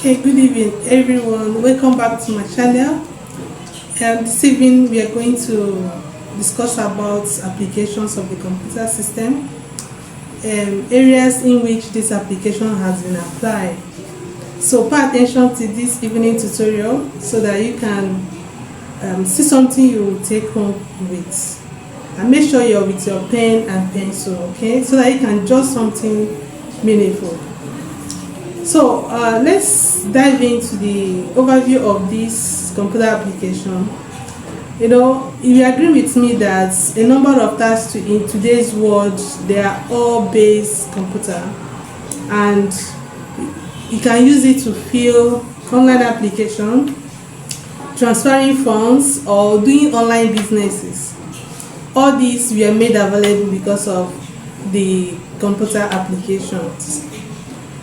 Okay, good evening everyone. Welcome back to my channel. This evening we are going to discuss about applications of the computer system, areas in which this application has been applied. So pay attention to this evening tutorial so that you can see something you will take home with. And make sure you're with your pen and pencil, okay, so that you can jot something meaningful. So let's dive into the overview of this computer application. You agree with me that a number of tasks in today's world, they are all based computer, and you can use it to fill online application, transferring funds, or doing online businesses. All these were made available because of the computer applications.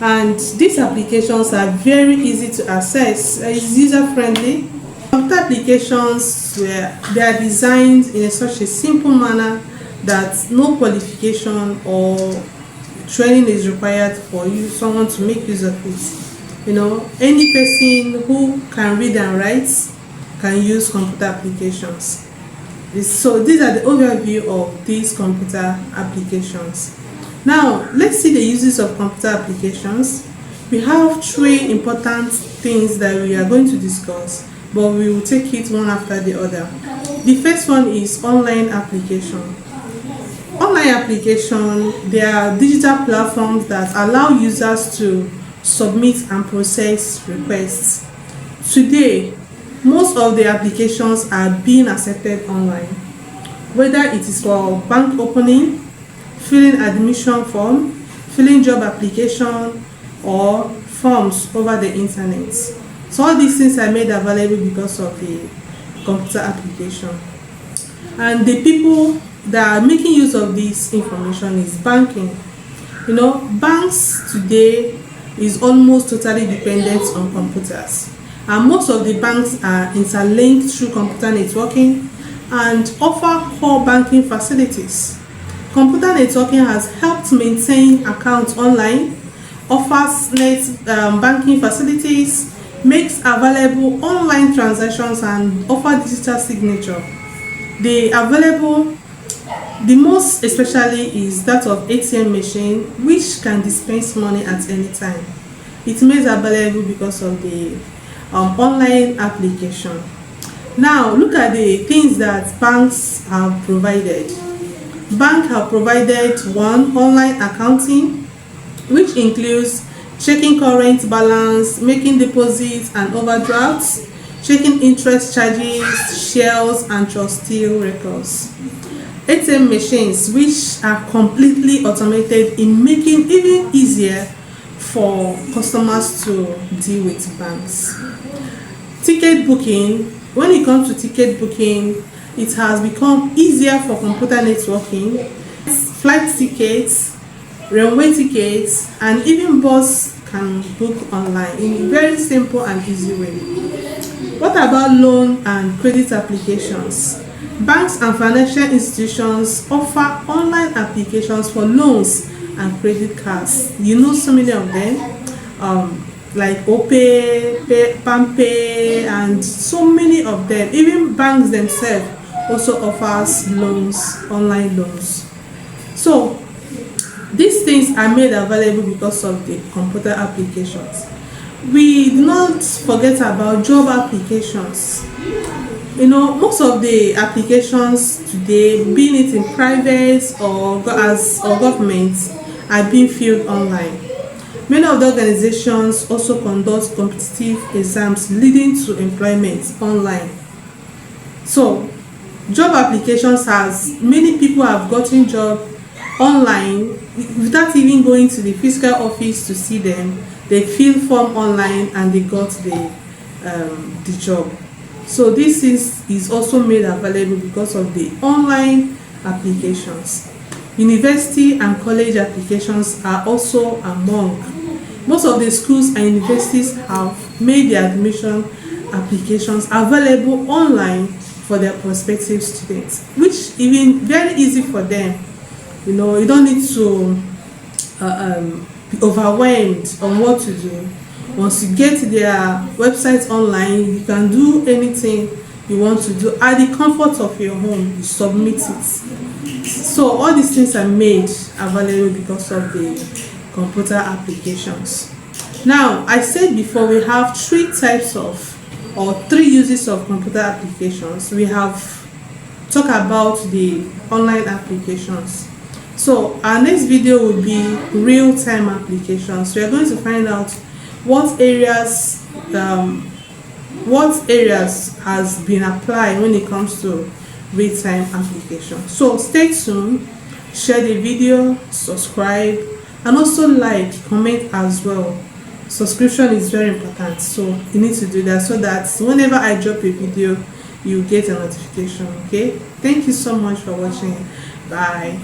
And these applications are very easy to access. It's user friendly. Computer applications they are designed in such a simple manner that no qualification or training is required for someone to make use of it. Any person who can read and write can use computer applications. So these are the overview of these computer applications. Now, let's see the uses of computer applications. We have three important things that we are going to discuss, but we will take it one after the other. The first one is online application. Online application, they are digital platforms that allow users to submit and process requests. Today, most of the applications are being accepted online, whether it is for bank opening, filling admission form, filling job application, or forms over the internet. So all these things are made available because of the computer application. And the people that are making use of this information is banking. Banks today is almost totally dependent on computers, and most of the banks are interlinked through computer networking and offer core banking facilities. Computer networking has helped maintain accounts online, offers net banking facilities, makes available online transactions, and offer digital signature. The most especially is that of ATM machine, which can dispense money at any time. It made available because of the online application. Now look at the things that banks have provided. Bank have provided one, online accounting, which includes checking current balance, making deposits and overdrafts, checking interest charges, shares, and trustee records. ATM machines, which are completely automated in making it even easier for customers to deal with banks. Ticket booking. When it comes to ticket booking, it has become easier for computer networking. Flight tickets, railway tickets, and even bus can book online in a very simple and easy way. What about loan and credit applications? Banks and financial institutions offer online applications for loans and credit cards. So many of them, like OPay, PalmPay, and so many of them. Even banks themselves also offers loans, online loans. So these things are made available because of the computer applications. We do not forget about job applications. Most of the applications today, being it in private or government, are being filled online. Many of the organizations also conduct competitive exams leading to employment online. So job applications, has many people have gotten job online without even going to the physical office to see them. They fill form online and they got the job. So this is also made available because of the online applications. University and college applications are also among. Most of the schools and universities have made their admission applications available online for their prospective students, which even very easy for them. You don't need to be overwhelmed on what to do. Once you get their website online, you can do anything you want to do at the comfort of your home. You submit it. So all these things are made available because of the computer applications. Now, I said before, we have three uses of computer applications. We have talked about the online applications. So our next video will be real-time applications. We are going to find out what areas has been applied when it comes to real-time applications. So stay tuned, share the video, subscribe, and also like, comment as well. Subscription is very important, so you need to do that so that whenever I drop a video, you get a notification. Okay, thank you so much for watching. Bye.